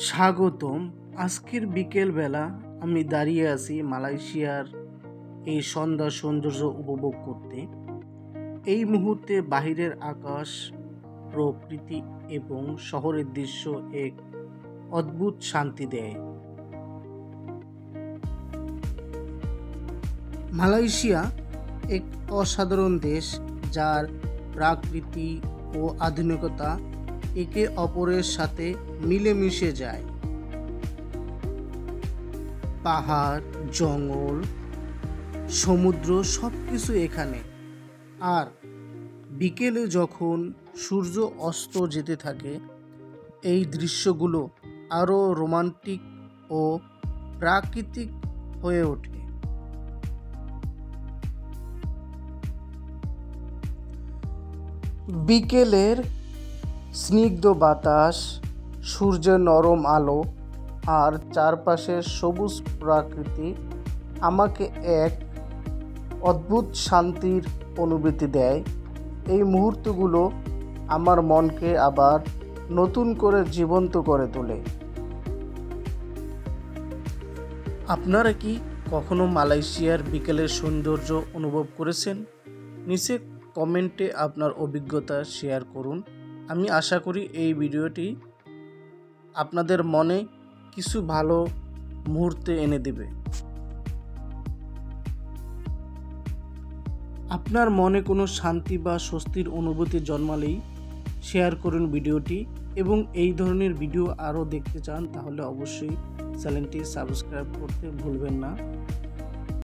স্বাগতম। আজকের বিকেলবেলা আমি দাঁড়িয়ে আছি মালয়েশিয়ার এই সন্ধ্যার সৌন্দর্য উপভোগ করতে। এই মুহূর্তে বাহিরের আকাশ, প্রকৃতি এবং শহরের দৃশ্য এক অদ্ভুত শান্তি দেয়। মালয়েশিয়া এক অসাধারণ দেশ, যার প্রকৃতি ও আধুনিকতা একে অপরের সাথে মিলেমিশে যায়। পাহাড়, জঙ্গল, সমুদ্র সবকিছু এখানে। আর বিকেলে যখন সূর্য অস্ত যেতে থাকে, এই দৃশ্যগুলো আরও রোমান্টিক ও প্রাকৃতিক হয়ে ওঠে। বিকেলের স্নিগ্ধ বাতাস, সূর্যের নরম আলো আর চারপাশের সবুজ প্রকৃতি আমাকে এক অদ্ভুত শান্তির অনুভূতি দেয়। এই মুহূর্তগুলো আমার মনকে আবার নতুন করে জীবন্ত করে তোলে। আপনারা কি কখনো মালয়েশিয়ার বিকেলের সৌন্দর্য অনুভব করেছেন? নিচে কমেন্টে আপনার অভিজ্ঞতা শেয়ার করুন। আমি আশা করি এই ভিডিওটি আপনাদের মনে কিছু ভালো মুহূর্তে এনে দেবে। আপনার মনে কোনো শান্তি বা স্বস্তির অনুভূতি জন্মালেই শেয়ার করুন ভিডিওটি, এবং এই ধরনের ভিডিও আরও দেখতে চান তাহলে অবশ্যই চ্যানেলটি সাবস্ক্রাইব করতে ভুলবেন না।